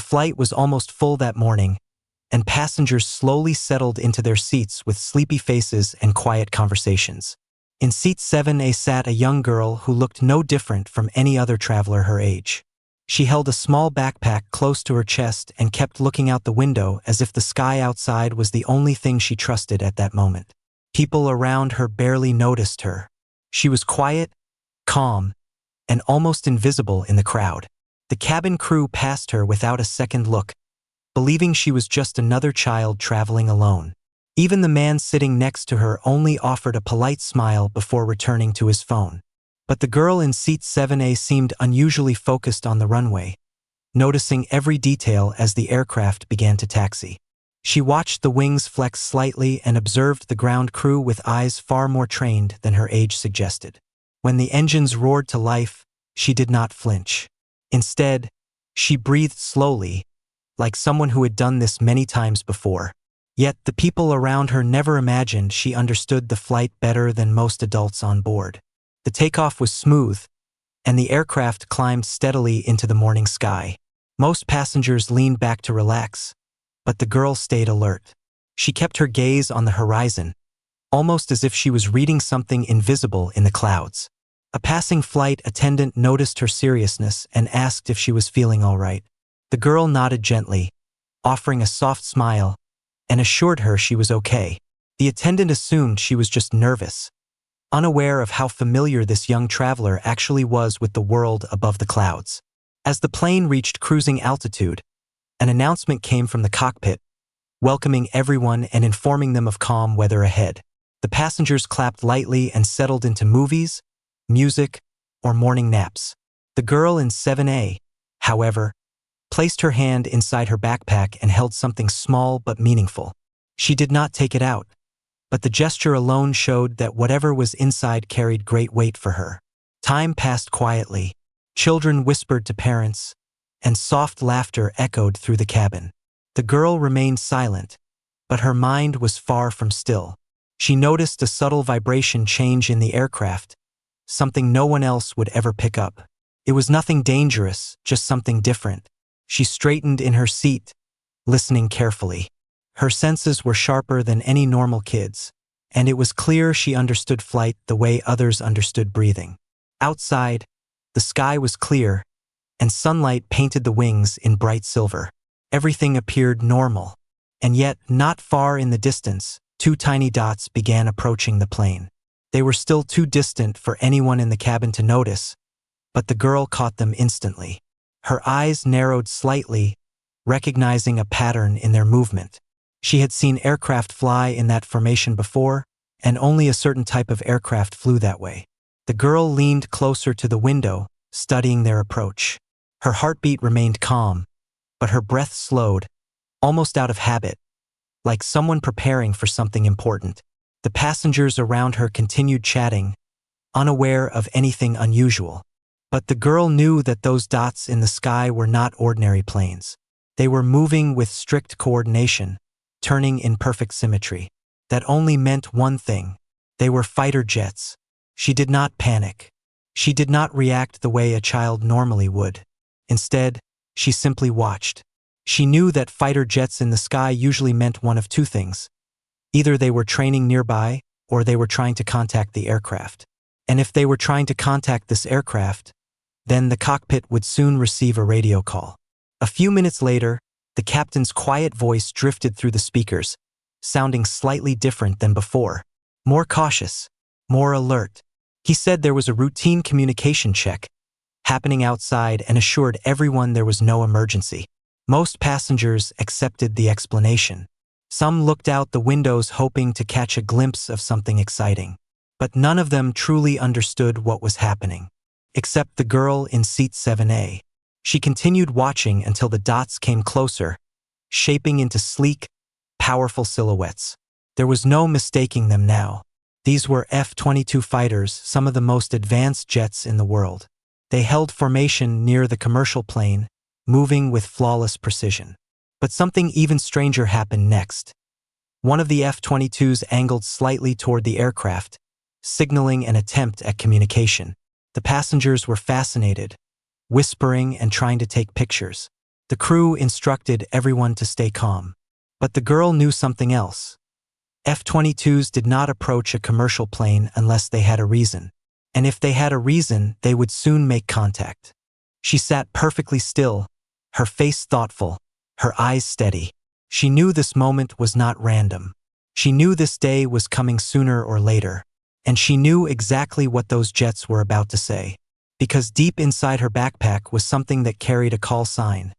flight was almost full that morning, and passengers slowly settled into their seats with sleepy faces and quiet conversations. In seat 7A sat a young girl who looked no different from any other traveler her age. She held a small backpack close to her chest and kept looking out the window as if the sky outside was the only thing she trusted at that moment. People around her barely noticed her. She was quiet, calm, and almost invisible in the crowd. The cabin crew passed her without a second look, believing she was just another child traveling alone. Even the man sitting next to her only offered a polite smile before returning to his phone. But the girl in seat 7A seemed unusually focused on the runway, noticing every detail as the aircraft began to taxi. She watched the wings flex slightly and observed the ground crew with eyes far more trained than her age suggested. When the engines roared to life, she did not flinch. Instead, she breathed slowly, like someone who had done this many times before. Yet the people around her never imagined she understood the flight better than most adults on board. The takeoff was smooth, and the aircraft climbed steadily into the morning sky. Most passengers leaned back to relax, but the girl stayed alert. She kept her gaze on the horizon, almost as if she was reading something invisible in the clouds. A passing flight attendant noticed her seriousness and asked if she was feeling all right. The girl nodded gently, offering a soft smile, and assured her she was okay. The attendant assumed she was just nervous, unaware of how familiar this young traveler actually was with the world above the clouds. As the plane reached cruising altitude, an announcement came from the cockpit, welcoming everyone and informing them of calm weather ahead. The passengers clapped lightly and settled into movies, music, or morning naps. The girl in 7A, however, placed her hand inside her backpack and held something small but meaningful. She did not take it out, but the gesture alone showed that whatever was inside carried great weight for her. Time passed quietly. Children whispered to parents, and soft laughter echoed through the cabin. The girl remained silent, but her mind was far from still. She noticed a subtle vibration change in the aircraft, something no one else would ever pick up. It was nothing dangerous, just something different. She straightened in her seat, listening carefully. Her senses were sharper than any normal kid's, and it was clear she understood flight the way others understood breathing. Outside, the sky was clear, and sunlight painted the wings in bright silver. Everything appeared normal, and yet, not far in the distance, two tiny dots began approaching the plane. They were still too distant for anyone in the cabin to notice, but the girl caught them instantly. Her eyes narrowed slightly, recognizing a pattern in their movement. She had seen aircraft fly in that formation before, and only a certain type of aircraft flew that way. The girl leaned closer to the window, studying their approach. Her heartbeat remained calm, but her breath slowed, almost out of habit, like someone preparing for something important. The passengers around her continued chatting, unaware of anything unusual. But the girl knew that those dots in the sky were not ordinary planes. They were moving with strict coordination, turning in perfect symmetry. That only meant one thing. They were fighter jets. She did not panic. She did not react the way a child normally would. Instead, she simply watched. She knew that fighter jets in the sky usually meant one of two things. Either they were training nearby, or they were trying to contact the aircraft. And if they were trying to contact this aircraft, then the cockpit would soon receive a radio call. A few minutes later, the captain's quiet voice drifted through the speakers, sounding slightly different than before. More cautious, more alert. He said there was a routine communication check happening outside and assured everyone there was no emergency. Most passengers accepted the explanation. Some looked out the windows hoping to catch a glimpse of something exciting. But none of them truly understood what was happening, except the girl in seat 7A. She continued watching until the dots came closer, shaping into sleek, powerful silhouettes. There was no mistaking them now. These were F-22 fighters, some of the most advanced jets in the world. They held formation near the commercial plane, moving with flawless precision. But something even stranger happened next. One of the F-22s angled slightly toward the aircraft, signaling an attempt at communication. The passengers were fascinated, whispering and trying to take pictures. The crew instructed everyone to stay calm. But the girl knew something else. F-22s did not approach a commercial plane unless they had a reason. And if they had a reason, they would soon make contact. She sat perfectly still, her face thoughtful, her eyes steady. She knew this moment was not random. She knew this day was coming sooner or later. And she knew exactly what those jets were about to say. Because deep inside her backpack was something that carried a call sign.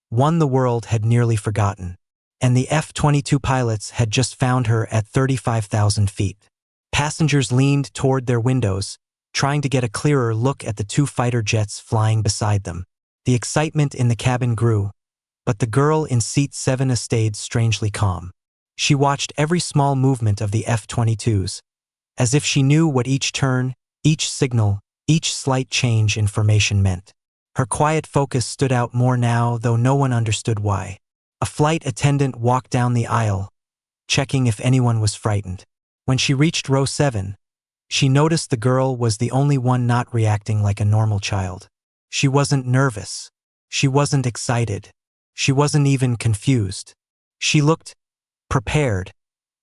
One the world had nearly forgotten. And the F-22 pilots had just found her at 35,000 feet. Passengers leaned toward their windows, trying to get a clearer look at the two fighter jets flying beside them. The excitement in the cabin grew, but the girl in seat 7 stayed strangely calm. She watched every small movement of the F-22s, as if she knew what each turn, each signal, each slight change in formation meant. Her quiet focus stood out more now, though no one understood why. A flight attendant walked down the aisle, checking if anyone was frightened. When she reached row 7, she noticed the girl was the only one not reacting like a normal child. She wasn't nervous. She wasn't excited. She wasn't even confused. She looked prepared,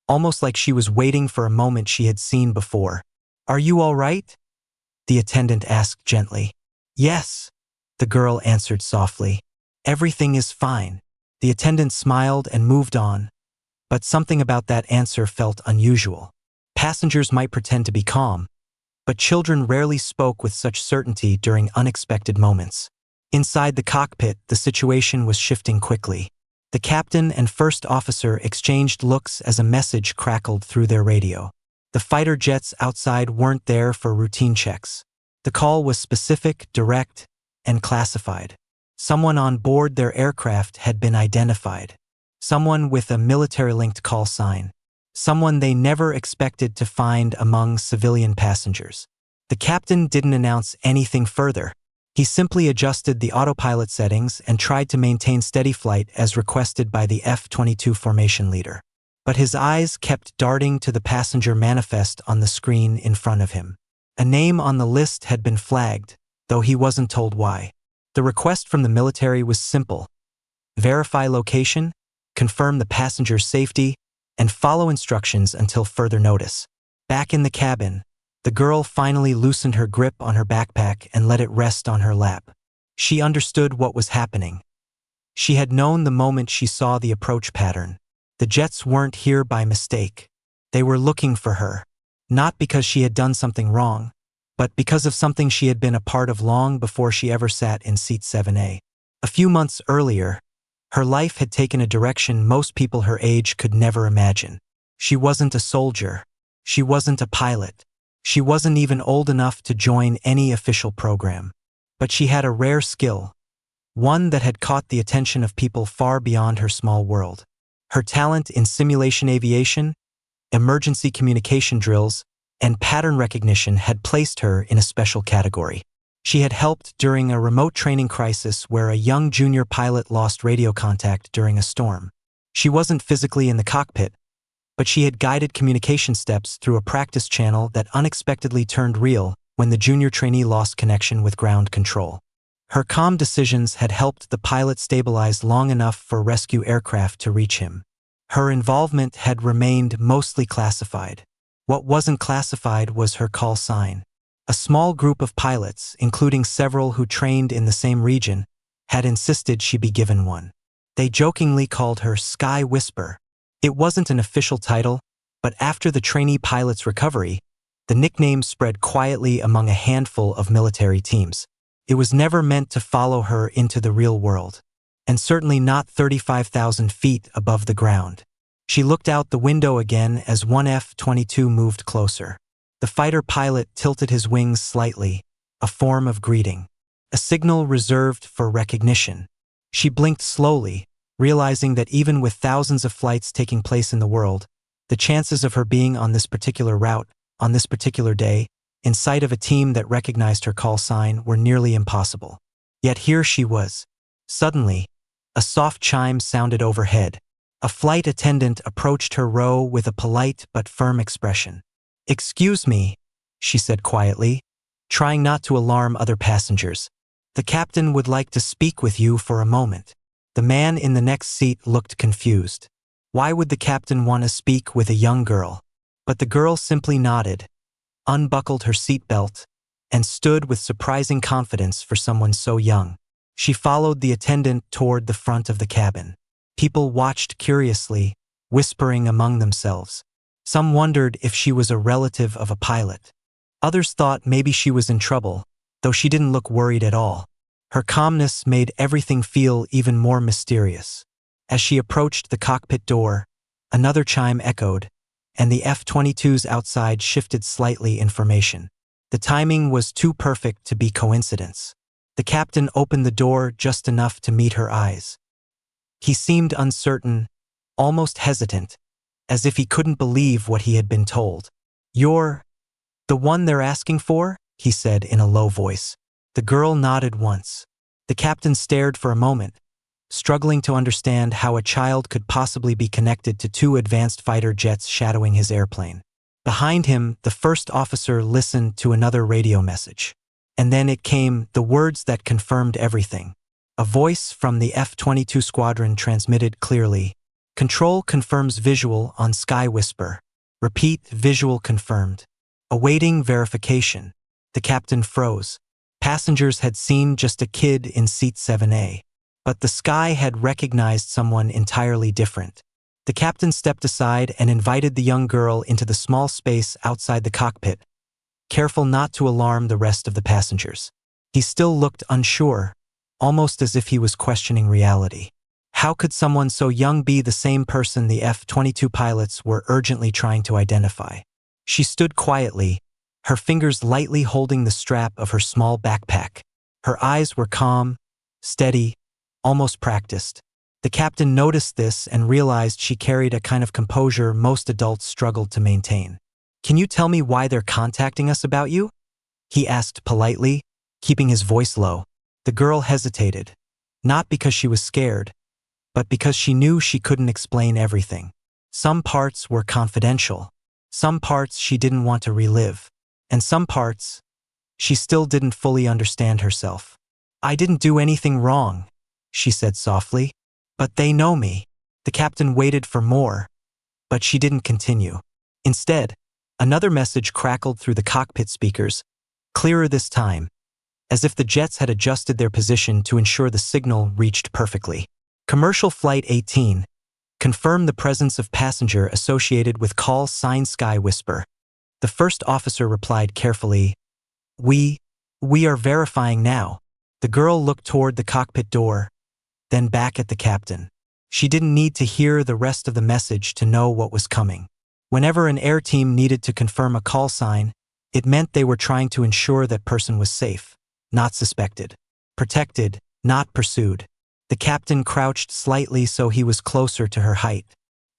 almost like she was waiting for a moment she had seen before. "Are you all right?" the attendant asked gently. "Yes," the girl answered softly. "Everything is fine." The attendant smiled and moved on, but something about that answer felt unusual. Passengers might pretend to be calm, but children rarely spoke with such certainty during unexpected moments. Inside the cockpit, the situation was shifting quickly. The captain and first officer exchanged looks as a message crackled through their radio. The fighter jets outside weren't there for routine checks. The call was specific, direct, and classified. Someone on board their aircraft had been identified. Someone with a military-linked call sign. Someone they never expected to find among civilian passengers. The captain didn't announce anything further. He simply adjusted the autopilot settings and tried to maintain steady flight as requested by the F-22 formation leader. But his eyes kept darting to the passenger manifest on the screen in front of him. A name on the list had been flagged, though he wasn't told why. The request from the military was simple: verify location, confirm the passenger's safety, and follow instructions until further notice. Back in the cabin, the girl finally loosened her grip on her backpack and let it rest on her lap. She understood what was happening. She had known the moment she saw the approach pattern. The jets weren't here by mistake. They were looking for her. Not because she had done something wrong, but because of something she had been a part of long before she ever sat in seat 7A. A few months earlier, her life had taken a direction most people her age could never imagine. She wasn't a soldier. She wasn't a pilot. She wasn't even old enough to join any official program. But she had a rare skill, one that had caught the attention of people far beyond her small world. Her talent in simulation aviation, emergency communication drills, and pattern recognition had placed her in a special category. She had helped during a remote training crisis where a young junior pilot lost radio contact during a storm. She wasn't physically in the cockpit, but she had guided communication steps through a practice channel that unexpectedly turned real when the junior trainee lost connection with ground control. Her calm decisions had helped the pilot stabilize long enough for rescue aircraft to reach him. Her involvement had remained mostly classified. What wasn't classified was her call sign. A small group of pilots, including several who trained in the same region, had insisted she be given one. They jokingly called her Sky Whisper. It wasn't an official title, but after the trainee pilot's recovery, the nickname spread quietly among a handful of military teams. It was never meant to follow her into the real world, and certainly not 35,000 feet above the ground. She looked out the window again as one F-22 moved closer. The fighter pilot tilted his wings slightly, a form of greeting, a signal reserved for recognition. She blinked slowly, realizing that even with thousands of flights taking place in the world, the chances of her being on this particular route, on this particular day, in sight of a team that recognized her call sign were nearly impossible. Yet here she was. Suddenly, a soft chime sounded overhead. A flight attendant approached her row with a polite but firm expression. "Excuse me," she said quietly, trying not to alarm other passengers. "The captain would like to speak with you for a moment." The man in the next seat looked confused. Why would the captain want to speak with a young girl? But the girl simply nodded, unbuckled her seatbelt, and stood with surprising confidence for someone so young. She followed the attendant toward the front of the cabin. People watched curiously, whispering among themselves. Some wondered if she was a relative of a pilot. Others thought maybe she was in trouble, though she didn't look worried at all. Her calmness made everything feel even more mysterious. As she approached the cockpit door, another chime echoed, and the F-22s outside shifted slightly in formation. The timing was too perfect to be coincidence. The captain opened the door just enough to meet her eyes. He seemed uncertain, almost hesitant, as if he couldn't believe what he had been told. "You're the one they're asking for?" he said in a low voice. The girl nodded once. The captain stared for a moment, struggling to understand how a child could possibly be connected to two advanced fighter jets shadowing his airplane. Behind him, the first officer listened to another radio message. And then it came, the words that confirmed everything. A voice from the F-22 squadron transmitted clearly. "Control confirms visual on Sky Whisper. Repeat, visual confirmed. Awaiting verification." The captain froze. Passengers had seen just a kid in seat 7A. But the sky had recognized someone entirely different. The captain stepped aside and invited the young girl into the small space outside the cockpit, careful not to alarm the rest of the passengers. He still looked unsure, almost as if he was questioning reality. How could someone so young be the same person the F-22 pilots were urgently trying to identify? She stood quietly, her fingers lightly holding the strap of her small backpack. Her eyes were calm, steady, almost practiced. The captain noticed this and realized she carried a kind of composure most adults struggled to maintain. "Can you tell me why they're contacting us about you?" he asked politely, keeping his voice low. The girl hesitated, not because she was scared, but because she knew she couldn't explain everything. Some parts were confidential, some parts she didn't want to relive, and some parts she still didn't fully understand herself. "I didn't do anything wrong," she said softly. "But they know me." The captain waited for more, but she didn't continue. Instead, another message crackled through the cockpit speakers, clearer this time, as if the jets had adjusted their position to ensure the signal reached perfectly. "Commercial Flight 18. Confirm the presence of passenger associated with call sign Sky Whisper." The first officer replied carefully, We are verifying now." The girl looked toward the cockpit door, then back at the captain. She didn't need to hear the rest of the message to know what was coming. Whenever an air team needed to confirm a call sign, it meant they were trying to ensure that person was safe, not suspected, protected, not pursued. The captain crouched slightly so he was closer to her height.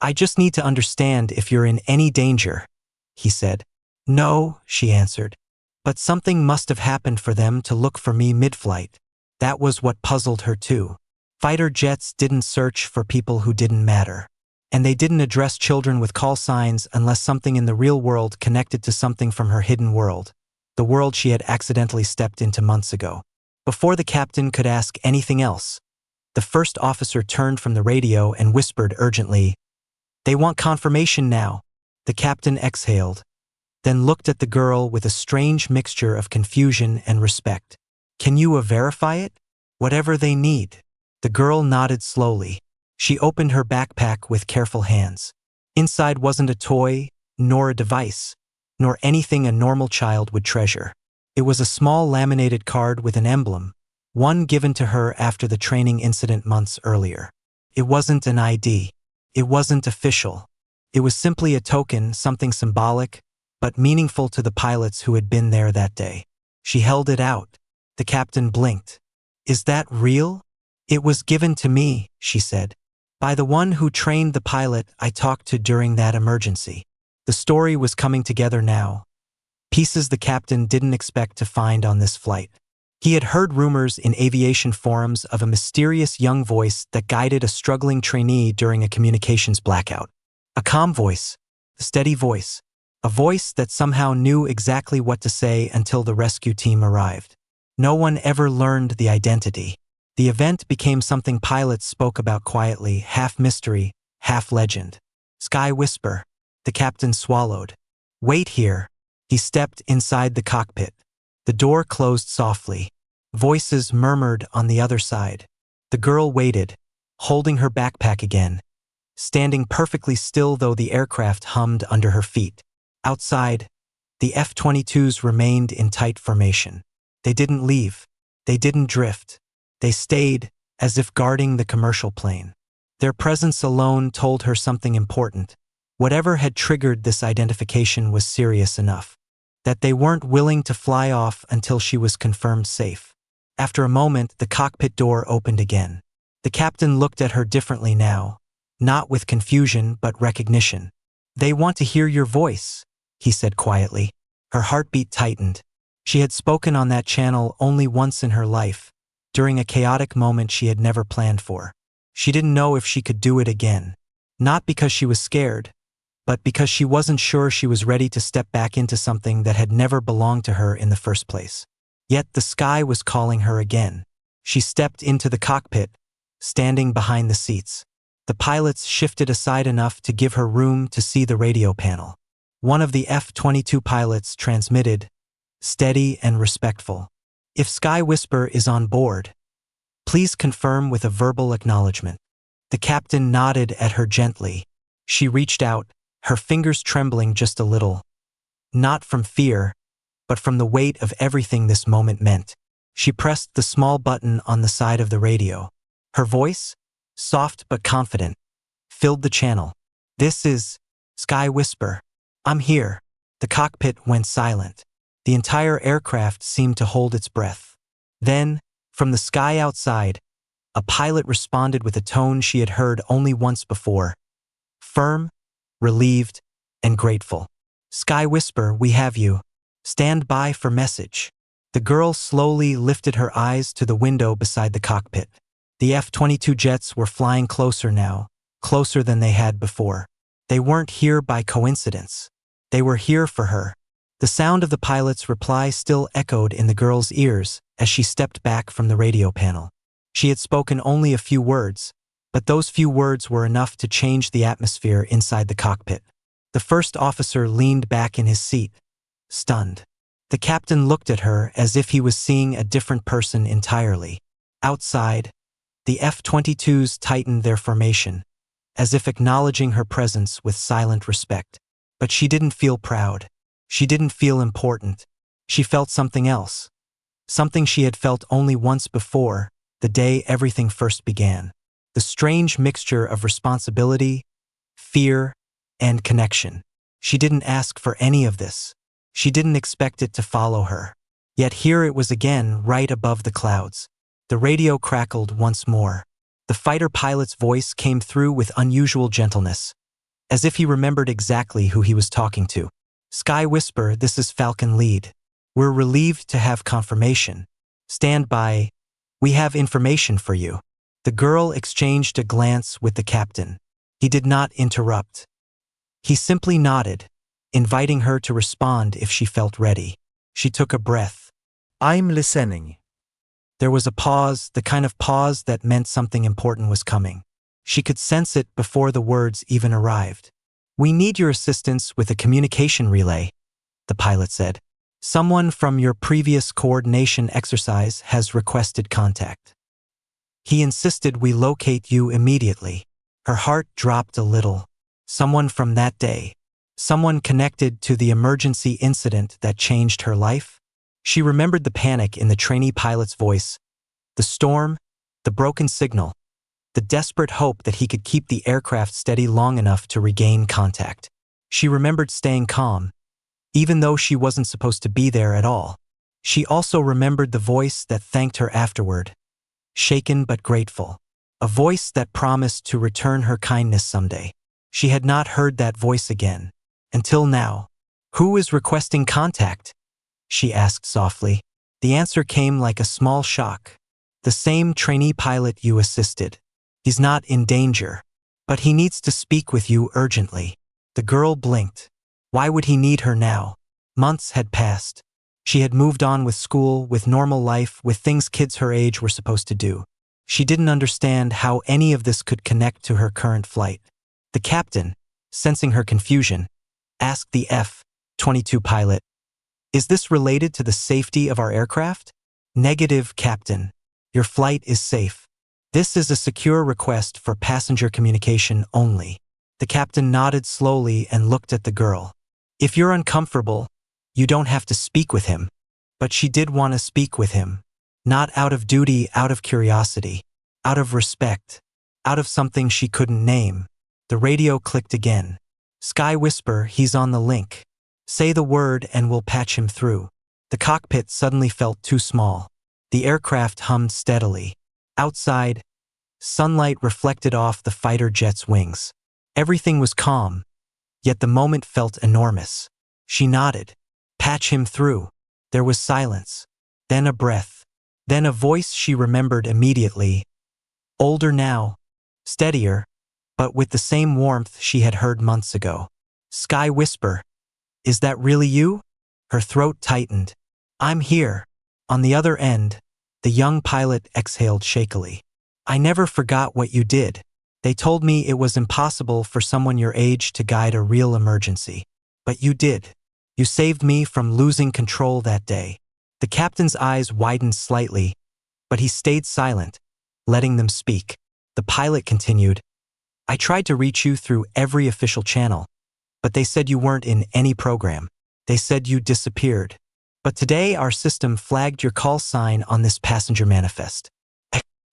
"I just need to understand if you're in any danger," he said. "No," she answered. "But something must have happened for them to look for me mid-flight." That was what puzzled her too. Fighter jets didn't search for people who didn't matter. And they didn't address children with call signs unless something in the real world connected to something from her hidden world, the world she had accidentally stepped into months ago. Before the captain could ask anything else, the first officer turned from the radio and whispered urgently, "They want confirmation now." The captain exhaled, then looked at the girl with a strange mixture of confusion and respect. "Can you verify it? Whatever they need." The girl nodded slowly. She opened her backpack with careful hands. Inside wasn't a toy, nor a device, nor anything a normal child would treasure. It was a small laminated card with an emblem, one given to her after the training incident months earlier. It wasn't an ID. It wasn't official. It was simply a token, something symbolic, but meaningful to the pilots who had been there that day. She held it out. The captain blinked. "Is that real?" "It was given to me," she said, "by the one who trained the pilot I talked to during that emergency." The story was coming together now. Pieces the captain didn't expect to find on this flight. He had heard rumors in aviation forums of a mysterious young voice that guided a struggling trainee during a communications blackout. A calm voice, a steady voice, a voice that somehow knew exactly what to say until the rescue team arrived. No one ever learned the identity. The event became something pilots spoke about quietly, half mystery, half legend. Sky Whisper. The captain swallowed. Wait here. He stepped inside the cockpit. The door closed softly. Voices murmured on the other side. The girl waited, holding her backpack again, standing perfectly still though the aircraft hummed under her feet. Outside, the F-22s remained in tight formation. They didn't leave. They didn't drift. They stayed, as if guarding the commercial plane. Their presence alone told her something important. Whatever had triggered this identification was serious enough. That they weren't willing to fly off until she was confirmed safe. After a moment, the cockpit door opened again. The captain looked at her differently now, not with confusion but recognition. They want to hear your voice, he said quietly. Her heartbeat tightened. She had spoken on that channel only once in her life, during a chaotic moment she had never planned for. She didn't know if she could do it again. Not because she was scared, but because she wasn't sure she was ready to step back into something that had never belonged to her in the first place. Yet the sky was calling her again. She stepped into the cockpit, standing behind the seats. The pilots shifted aside enough to give her room to see the radio panel. One of the F-22 pilots transmitted, steady and respectful. If Sky Whisper is on board, please confirm with a verbal acknowledgement. The captain nodded at her gently. She reached out, her fingers trembling just a little. Not from fear, but from the weight of everything this moment meant. She pressed the small button on the side of the radio. Her voice, soft but confident, filled the channel. This is Sky Whisper. I'm here. The cockpit went silent. The entire aircraft seemed to hold its breath. Then, from the sky outside, a pilot responded with a tone she had heard only once before. Firm, relieved, and grateful. Sky Whisper, we have you. Stand by for message. The girl slowly lifted her eyes to the window beside the cockpit. The F-22 jets were flying closer now, closer than they had before. They weren't here by coincidence. They were here for her. The sound of the pilot's reply still echoed in the girl's ears as she stepped back from the radio panel. She had spoken only a few words, but those few words were enough to change the atmosphere inside the cockpit. The first officer leaned back in his seat, stunned. The captain looked at her as if he was seeing a different person entirely. Outside, the F-22s tightened their formation, as if acknowledging her presence with silent respect. But she didn't feel proud. She didn't feel important. She felt something else. Something she had felt only once before, the day everything first began. The strange mixture of responsibility, fear, and connection. She didn't ask for any of this. She didn't expect it to follow her. Yet here it was again, right above the clouds. The radio crackled once more. The fighter pilot's voice came through with unusual gentleness, as if he remembered exactly who he was talking to. Sky Whisper, this is Falcon Lead. We're relieved to have confirmation. Stand by. We have information for you. The girl exchanged a glance with the captain. He did not interrupt. He simply nodded, inviting her to respond if she felt ready. She took a breath. I'm listening. There was a pause, the kind of pause that meant something important was coming. She could sense it before the words even arrived. We need your assistance with a communication relay, the pilot said. Someone from your previous coordination exercise has requested contact. He insisted we locate you immediately. Her heart dropped a little. Someone from that day. Someone connected to the emergency incident that changed her life? She remembered the panic in the trainee pilot's voice, the storm, the broken signal, the desperate hope that he could keep the aircraft steady long enough to regain contact. She remembered staying calm, even though she wasn't supposed to be there at all. She also remembered the voice that thanked her afterward, shaken but grateful, a voice that promised to return her kindness someday. She had not heard that voice again, until now. Who is requesting contact? She asked softly. The answer came like a small shock. The same trainee pilot you assisted. He's not in danger, but he needs to speak with you urgently. The girl blinked. Why would he need her now? Months had passed. She had moved on with school, with normal life, with things kids her age were supposed to do. She didn't understand how any of this could connect to her current flight. The captain, sensing her confusion, asked the F-22 pilot, "Is this related to the safety of our aircraft?" "Negative, Captain. Your flight is safe. This is a secure request for passenger communication only." The captain nodded slowly and looked at the girl. "If you're uncomfortable, you don't have to speak with him." But she did want to speak with him. Not out of duty, out of curiosity, out of respect, out of something she couldn't name. The radio clicked again. "Sky Whisper, he's on the link. Say the word and we'll patch him through." The cockpit suddenly felt too small. The aircraft hummed steadily. Outside, sunlight reflected off the fighter jet's wings. Everything was calm, yet the moment felt enormous. She nodded. "Patch him through." There was silence, then a breath, then a voice she remembered immediately. Older now, steadier, but with the same warmth she had heard months ago. "Sky Whisper, is that really you?" Her throat tightened. "I'm here." On the other end, the young pilot exhaled shakily. "I never forgot what you did. They told me it was impossible for someone your age to guide a real emergency. But you did. You saved me from losing control that day." The captain's eyes widened slightly, but he stayed silent, letting them speak. The pilot continued, "I tried to reach you through every official channel, but they said you weren't in any program. They said you disappeared. But today our system flagged your call sign on this passenger manifest.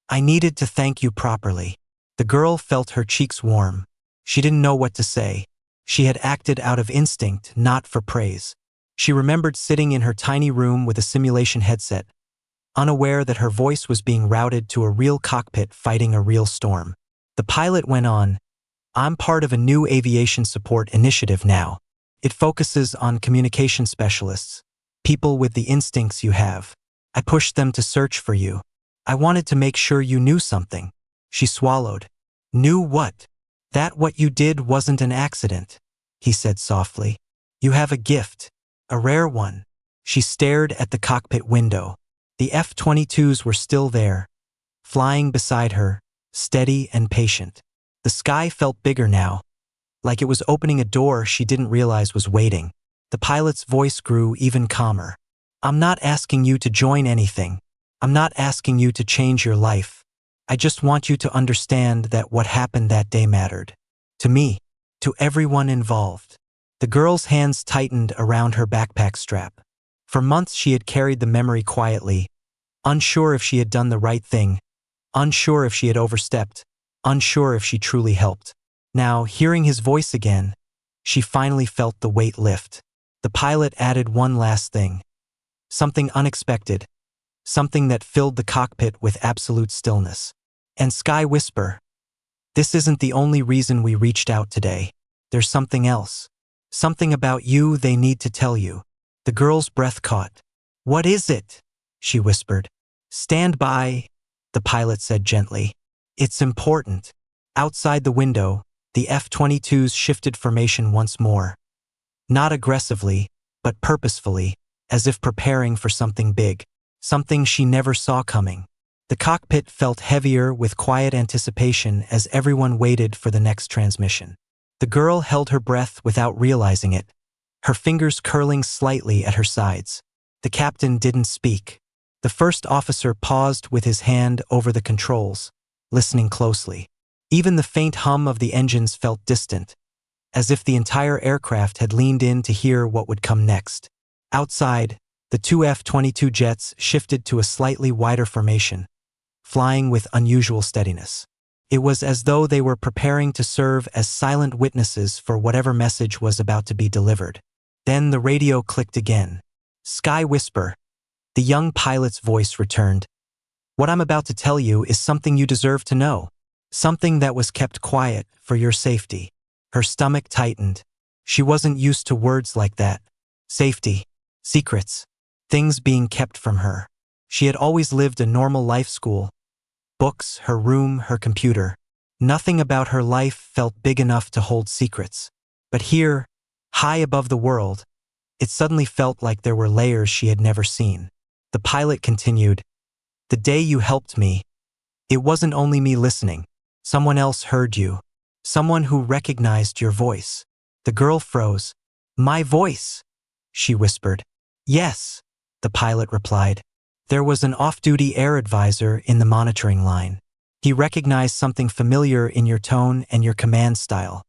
I needed to thank you properly." The girl felt her cheeks warm. She didn't know what to say. She had acted out of instinct, not for praise. She remembered sitting in her tiny room with a simulation headset, unaware that her voice was being routed to a real cockpit fighting a real storm. The pilot went on, "I'm part of a new aviation support initiative now. It focuses on communication specialists, people with the instincts you have. I pushed them to search for you. I wanted to make sure you knew something." She swallowed. "Knew what?" "That what you did wasn't an accident," he said softly. "You have a gift, a rare one." She stared at the cockpit window. The F-22s were still there, flying beside her, steady and patient. The sky felt bigger now, like it was opening a door she didn't realize was waiting. The pilot's voice grew even calmer. "I'm not asking you to join anything. I'm not asking you to change your life. I just want you to understand that what happened that day mattered. To me, to everyone involved." The girl's hands tightened around her backpack strap. For months she had carried the memory quietly, unsure if she had done the right thing, unsure if she had overstepped, unsure if she truly helped. Now, hearing his voice again, she finally felt the weight lift. The pilot added one last thing. Something unexpected. Something that filled the cockpit with absolute stillness. "And Sky Whisper, this isn't the only reason we reached out today. There's something else. Something about you they need to tell you." The girl's breath caught. "What is it?" she whispered. "Stand by," the pilot said gently. "It's important." Outside the window, the F-22s shifted formation once more. Not aggressively, but purposefully, as if preparing for something big. Something she never saw coming. The cockpit felt heavier with quiet anticipation as everyone waited for the next transmission. The girl held her breath without realizing it, her fingers curling slightly at her sides. The captain didn't speak. The first officer paused with his hand over the controls, listening closely. Even the faint hum of the engines felt distant, as if the entire aircraft had leaned in to hear what would come next. Outside, the two F-22 jets shifted to a slightly wider formation, flying with unusual steadiness. It was as though they were preparing to serve as silent witnesses for whatever message was about to be delivered. Then the radio clicked again. "Sky Whisper." The young pilot's voice returned. "What I'm about to tell you is something you deserve to know. Something that was kept quiet for your safety." Her stomach tightened. She wasn't used to words like that. Safety. Secrets. Things being kept from her. She had always lived a normal life school. Books, her room, her computer. Nothing about her life felt big enough to hold secrets. But here, high above the world, it suddenly felt like there were layers she had never seen. The pilot continued, "The day you helped me, It wasn't only me listening. Someone else heard you. Someone who recognized your voice. The girl froze. My voice, she whispered. Yes, the pilot replied. There was an off-duty air advisor in the monitoring line. He recognized something familiar in your tone and your command style.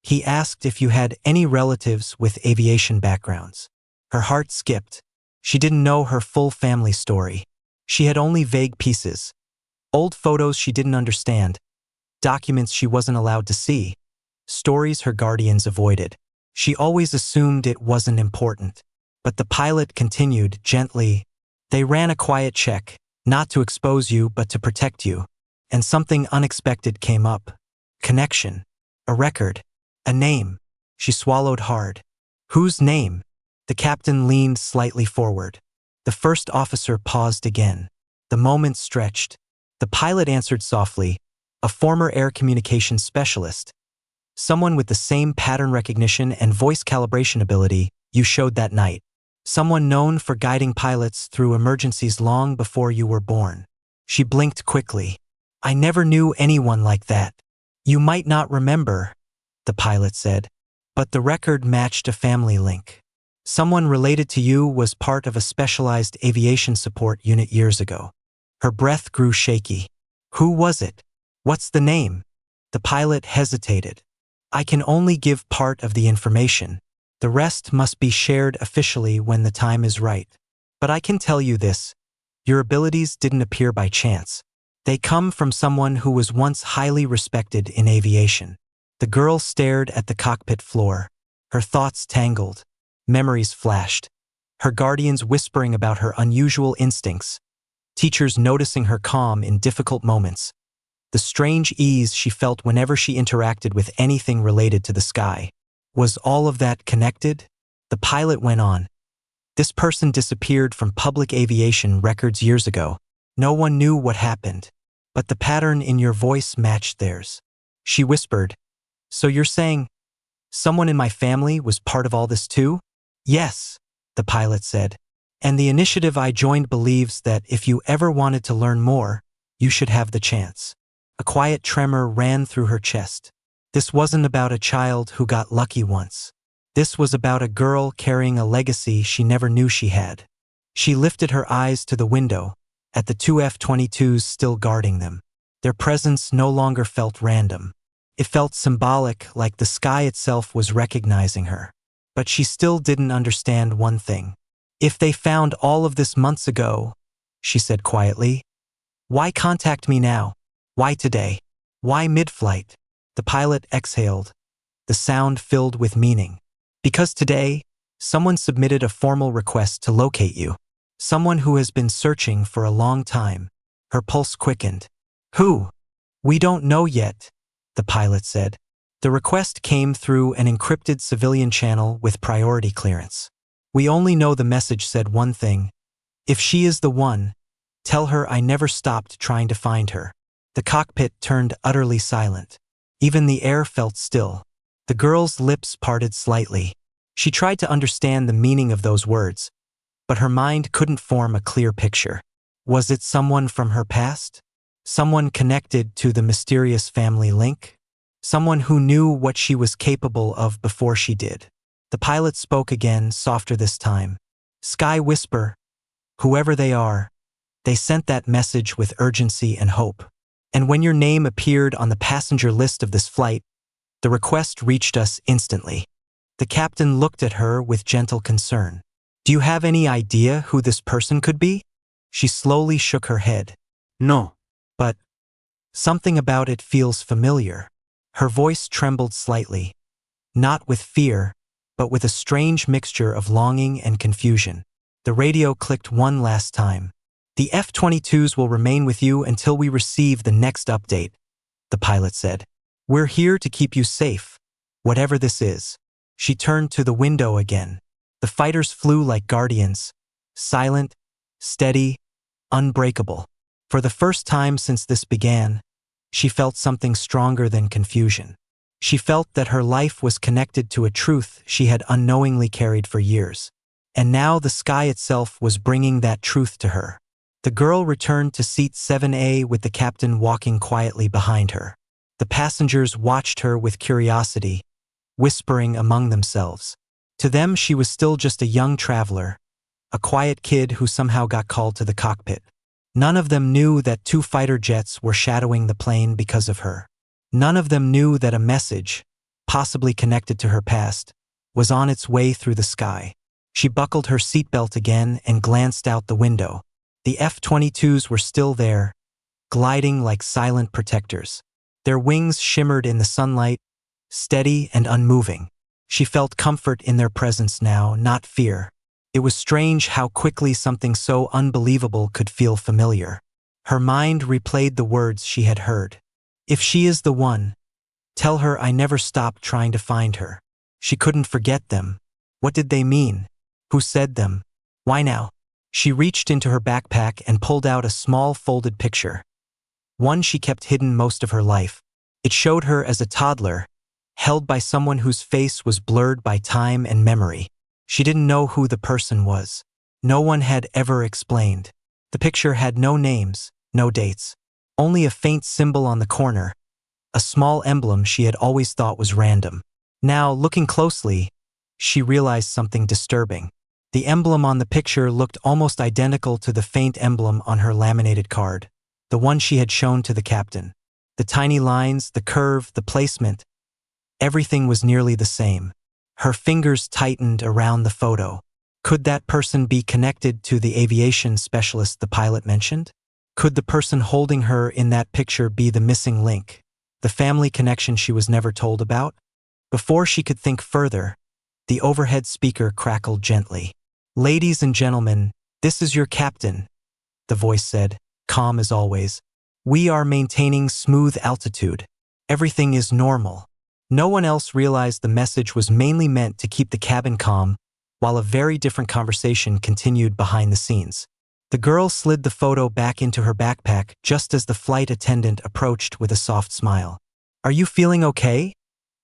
He asked if you had any relatives with aviation backgrounds. Her heart skipped. She didn't know her full family story. She had only vague pieces. Old photos she didn't understand. Documents she wasn't allowed to see. Stories her guardians avoided. She always assumed it wasn't important. But the pilot continued gently. They ran a quiet check, not to expose you but to protect you. And something unexpected came up. Connection. A record. A name. She swallowed hard. Whose name? The captain leaned slightly forward. The first officer paused again. The moment stretched. The pilot answered softly. A former air communications specialist. Someone with the same pattern recognition and voice calibration ability you showed that night. Someone known for guiding pilots through emergencies long before you were born. She blinked quickly. I never knew anyone like that. You might not remember, the pilot said, but the record matched a family link. Someone related to you was part of a specialized aviation support unit years ago. Her breath grew shaky. Who was it? What's the name? The pilot hesitated. I can only give part of the information. The rest must be shared officially when the time is right. But I can tell you this. Your abilities didn't appear by chance. They come from someone who was once highly respected in aviation. The girl stared at the cockpit floor. Her thoughts tangled. Memories flashed. Her guardians whispering about her unusual instincts. Teachers noticing her calm in difficult moments. The strange ease she felt whenever she interacted with anything related to the sky. Was all of that connected? The pilot went on. This person disappeared from public aviation records years ago. No one knew what happened. But the pattern in your voice matched theirs. She whispered, So you're saying, someone in my family was part of all this too? Yes, the pilot said. And the initiative I joined believes that if you ever wanted to learn more, you should have the chance. A quiet tremor ran through her chest. This wasn't about a child who got lucky once. This was about a girl carrying a legacy she never knew she had. She lifted her eyes to the window, at the two F-22s still guarding them. Their presence no longer felt random. It felt symbolic, like the sky itself was recognizing her. But she still didn't understand one thing. If they found all of this months ago, she said quietly, why contact me now? Why today? Why mid-flight? The pilot exhaled, the sound filled with meaning. Because today, someone submitted a formal request to locate you. Someone who has been searching for a long time. Her pulse quickened. Who? We don't know yet, the pilot said. The request came through an encrypted civilian channel with priority clearance. We only know the message said one thing. If she is the one, tell her I never stopped trying to find her. The cockpit turned utterly silent. Even the air felt still. The girl's lips parted slightly. She tried to understand the meaning of those words, but her mind couldn't form a clear picture. Was it someone from her past? Someone connected to the mysterious family link? Someone who knew what she was capable of before she did? The pilot spoke again, softer this time. Sky Whisper, whoever they are, they sent that message with urgency and hope. And when your name appeared on the passenger list of this flight, the request reached us instantly. The captain looked at her with gentle concern. Do you have any idea who this person could be? She slowly shook her head. No. But something about it feels familiar. Her voice trembled slightly, not with fear, but with a strange mixture of longing and confusion. The radio clicked one last time. The F-22s will remain with you until we receive the next update, the pilot said. We're here to keep you safe, whatever this is. She turned to the window again. The fighters flew like guardians, silent, steady, unbreakable. For the first time since this began, she felt something stronger than confusion. She felt that her life was connected to a truth she had unknowingly carried for years. And now the sky itself was bringing that truth to her. The girl returned to seat 7A with the captain walking quietly behind her. The passengers watched her with curiosity, whispering among themselves. To them, she was still just a young traveler, a quiet kid who somehow got called to the cockpit. None of them knew that 2 fighter jets were shadowing the plane because of her. None of them knew that a message, possibly connected to her past, was on its way through the sky. She buckled her seatbelt again and glanced out the window. The F-22s were still there, gliding like silent protectors. Their wings shimmered in the sunlight, steady and unmoving. She felt comfort in their presence now, not fear. It was strange how quickly something so unbelievable could feel familiar. Her mind replayed the words she had heard. If she is the one, tell her I never stopped trying to find her. She couldn't forget them. What did they mean? Who said them? Why now? She reached into her backpack and pulled out a small folded picture. One she kept hidden most of her life. It showed her as a toddler, held by someone whose face was blurred by time and memory. She didn't know who the person was. No one had ever explained. The picture had no names, no dates. Only a faint symbol on the corner, a small emblem she had always thought was random. Now, looking closely, she realized something disturbing. The emblem on the picture looked almost identical to the faint emblem on her laminated card, the one she had shown to the captain. The tiny lines, the curve, the placement, everything was nearly the same. Her fingers tightened around the photo. Could that person be connected to the aviation specialist the pilot mentioned? Could the person holding her in that picture be the missing link, the family connection she was never told about? Before she could think further, the overhead speaker crackled gently. "Ladies and gentlemen, this is your captain," the voice said, calm as always. "We are maintaining smooth altitude. Everything is normal." No one else realized the message was mainly meant to keep the cabin calm, while a very different conversation continued behind the scenes. The girl slid the photo back into her backpack just as the flight attendant approached with a soft smile. "Are you feeling okay?"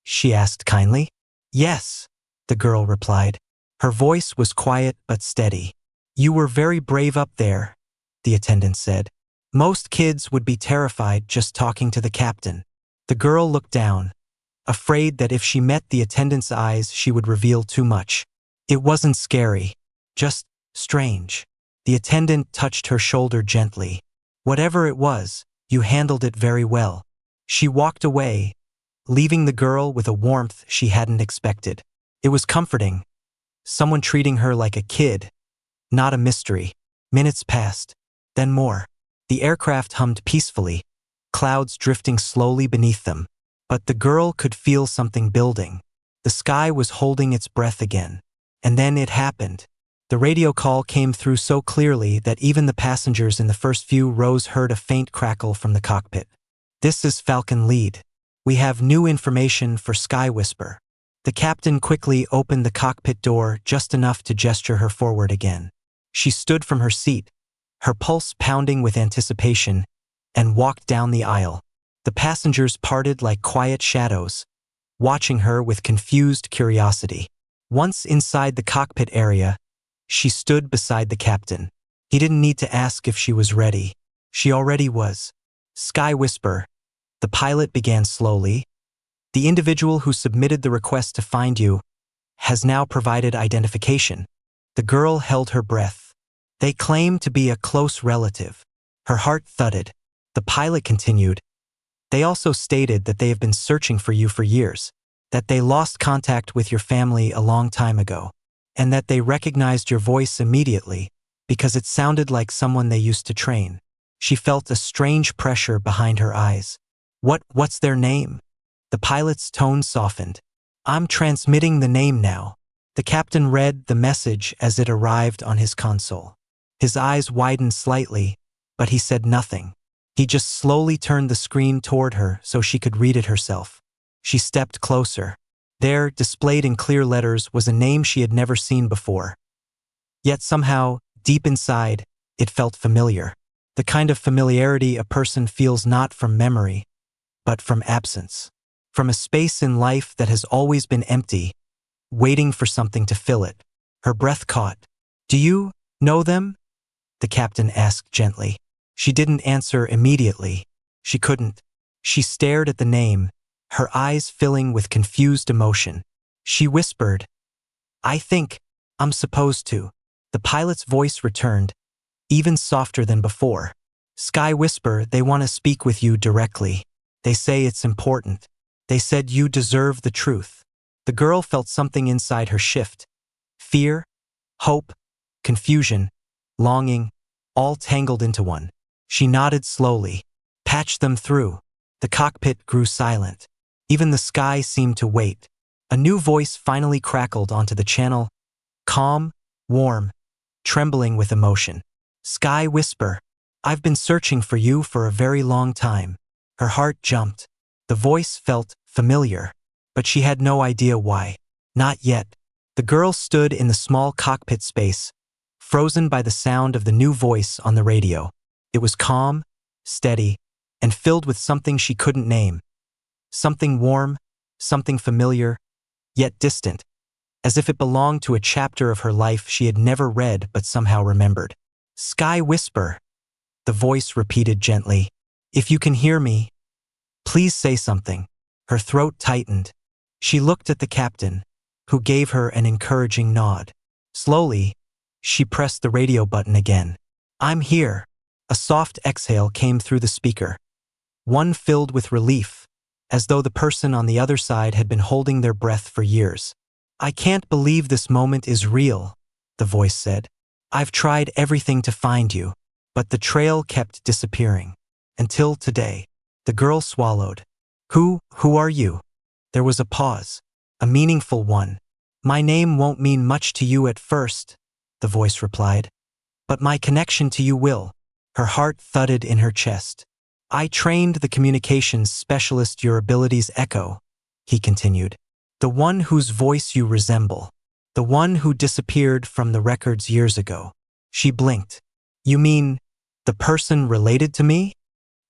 she asked kindly. "Yes," the girl replied. Her voice was quiet but steady. "You were very brave up there," the attendant said. "Most kids would be terrified just talking to the captain." The girl looked down, afraid that if she met the attendant's eyes she would reveal too much. It wasn't scary, just strange. The attendant touched her shoulder gently. "Whatever it was, you handled it very well." She walked away, leaving the girl with a warmth she hadn't expected. It was comforting, someone treating her like a kid, not a mystery. Minutes passed, then more. The aircraft hummed peacefully, clouds drifting slowly beneath them. But the girl could feel something building. The sky was holding its breath again. And then it happened. The radio call came through so clearly that even the passengers in the first few rows heard a faint crackle from the cockpit. "This is Falcon Lead. We have new information for Sky Whisper." The captain quickly opened the cockpit door just enough to gesture her forward again. She stood from her seat, her pulse pounding with anticipation, and walked down the aisle. The passengers parted like quiet shadows, watching her with confused curiosity. Once inside the cockpit area, she stood beside the captain. He didn't need to ask if she was ready. She already was. "Sky Whisper," the pilot began slowly. "The individual who submitted the request to find you has now provided identification." The girl held her breath. "They claim to be a close relative." Her heart thudded. The pilot continued. "They also stated that they have been searching for you for years, that they lost contact with your family a long time ago, and that they recognized your voice immediately because it sounded like someone they used to train." She felt a strange pressure behind her eyes. What's their name?" The pilot's tone softened. "I'm transmitting the name now." The captain read the message as it arrived on his console. His eyes widened slightly, but he said nothing. He just slowly turned the screen toward her so she could read it herself. She stepped closer. There, displayed in clear letters, was a name she had never seen before. Yet somehow, deep inside, it felt familiar. The kind of familiarity a person feels not from memory, but from absence. From a space in life that has always been empty, waiting for something to fill it. Her breath caught. "Do you know them?" the captain asked gently. She didn't answer immediately. She couldn't. She stared at the name, her eyes filling with confused emotion. She whispered, "I think I'm supposed to." The pilot's voice returned, even softer than before. "Sky Whisper, they want to speak with you directly. They say it's important. They said you deserve the truth." The girl felt something inside her shift. Fear, hope, confusion, longing, all tangled into one. She nodded slowly. "Patch them through." The cockpit grew silent. Even the sky seemed to wait. A new voice finally crackled onto the channel, calm, warm, trembling with emotion. "Sky Whisper, I've been searching for you for a very long time." Her heart jumped. The voice felt familiar, but she had no idea why. Not yet. The girl stood in the small cockpit space, frozen by the sound of the new voice on the radio. It was calm, steady, and filled with something she couldn't name. Something warm, something familiar, yet distant, as if it belonged to a chapter of her life she had never read but somehow remembered. "Sky Whisper," the voice repeated gently. "If you can hear me, please say something." Her throat tightened. She looked at the captain, who gave her an encouraging nod. Slowly, she pressed the radio button again. "I'm here." A soft exhale came through the speaker, one filled with relief, as though the person on the other side had been holding their breath for years. "I can't believe this moment is real," the voice said. "I've tried everything to find you, but the trail kept disappearing. Until today." The girl swallowed. Who are you?" There was a pause, a meaningful one. "My name won't mean much to you at first," the voice replied, "but my connection to you will." Her heart thudded in her chest. "I trained the communications specialist your abilities echo," he continued. "The one whose voice you resemble. The one who disappeared from the records years ago." She blinked. "You mean the person related to me?"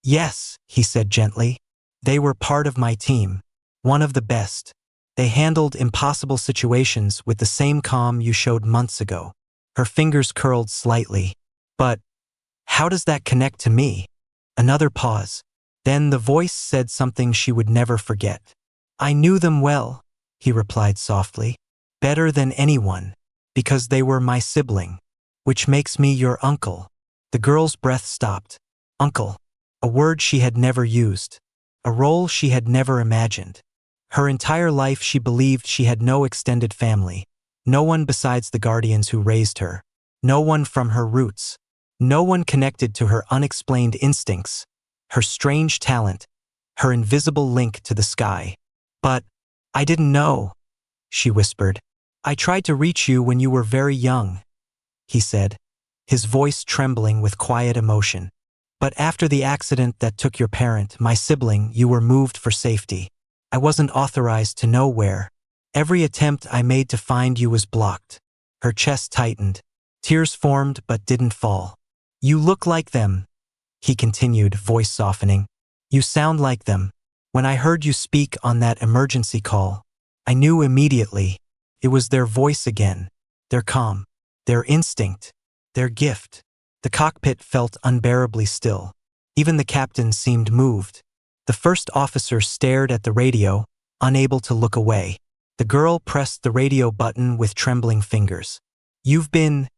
"Yes," he said gently. "They were part of my team, one of the best. They handled impossible situations with the same calm you showed months ago." Her fingers curled slightly. "But how does that connect to me?" Another pause. Then the voice said something she would never forget. "I knew them well," he replied softly. "Better than anyone, because they were my sibling, which makes me your uncle." The girl's breath stopped. Uncle, a word she had never used, a role she had never imagined. Her entire life she believed she had no extended family, no one besides the guardians who raised her, no one from her roots, no one connected to her unexplained instincts, her strange talent, her invisible link to the sky. "But I didn't know," she whispered. "I tried to reach you when you were very young," he said, his voice trembling with quiet emotion. "But after the accident that took your parent, my sibling, you were moved for safety. I wasn't authorized to know where. Every attempt I made to find you was blocked." Her chest tightened. Tears formed but didn't fall. "You look like them," he continued, voice softening. "You sound like them. When I heard you speak on that emergency call, I knew immediately. It was their voice again, their calm, their instinct, their gift." The cockpit felt unbearably still. Even the captain seemed moved. The first officer stared at the radio, unable to look away. The girl pressed the radio button with trembling fingers. "You've been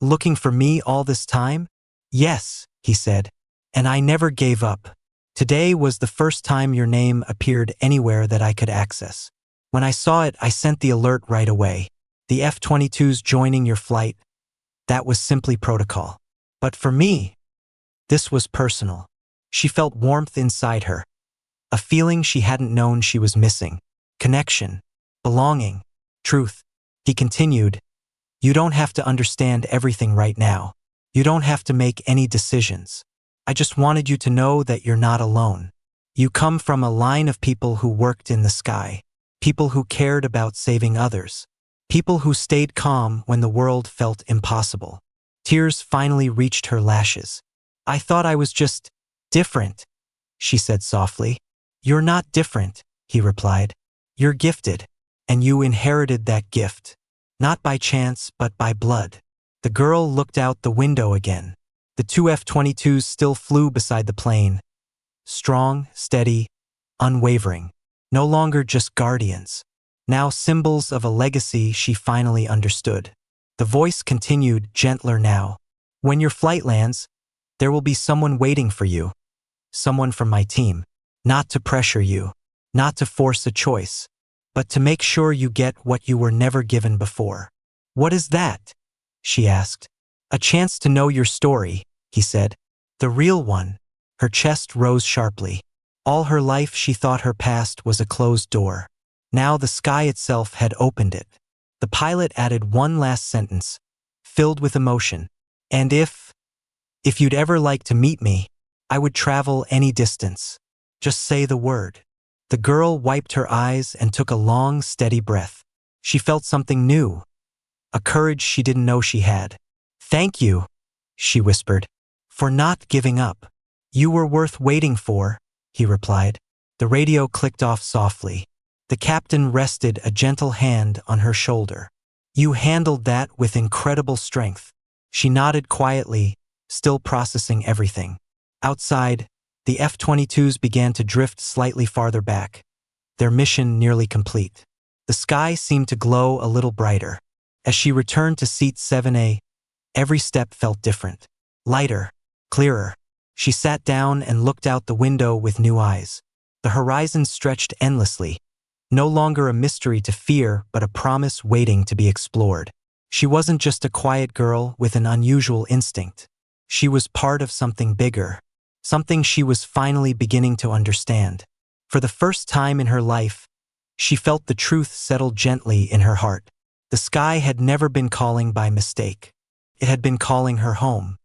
looking for me all this time?" "Yes," he said, "and I never gave up. Today was the first time your name appeared anywhere that I could access. When I saw it, I sent the alert right away. The F-22's joining your flight. That was simply protocol. But for me, this was personal." She felt warmth inside her, a feeling she hadn't known she was missing. Connection, belonging, truth. He continued, "You don't have to understand everything right now. You don't have to make any decisions. I just wanted you to know that you're not alone. You come from a line of people who worked in the sky, people who cared about saving others, people who stayed calm when the world felt impossible." Tears finally reached her lashes. "I thought I was just different," she said softly. "You're not different," he replied. "You're gifted, and you inherited that gift. Not by chance, but by blood." The girl looked out the window again. The two F-22s still flew beside the plane. Strong, steady, unwavering. No longer just guardians. Now symbols of a legacy she finally understood. The voice continued, gentler now. When your flight lands, there will be someone waiting for you. Someone from my team. Not to pressure you. Not to force a choice. But to make sure you get what you were never given before. What is that? She asked. A chance to know your story, he said. The real one. Her chest rose sharply. All her life she thought her past was a closed door. Now the sky itself had opened it. The pilot added one last sentence, filled with emotion. And if you'd ever like to meet me, I would travel any distance. Just say the word. The girl wiped her eyes and took a long, steady breath. She felt something new, a courage she didn't know she had. Thank you, she whispered, for not giving up. You were worth waiting for, he replied. The radio clicked off softly. The captain rested a gentle hand on her shoulder. You handled that with incredible strength. She nodded quietly, still processing everything. Outside, the F-22s began to drift slightly farther back, their mission nearly complete. The sky seemed to glow a little brighter. As she returned to seat 7A, every step felt different. Lighter, clearer. She sat down and looked out the window with new eyes. The horizon stretched endlessly, no longer a mystery to fear but a promise waiting to be explored. She wasn't just a quiet girl with an unusual instinct. She was part of something bigger, something she was finally beginning to understand. For the first time in her life, she felt the truth settle gently in her heart. The sky had never been calling by mistake. It had been calling her home.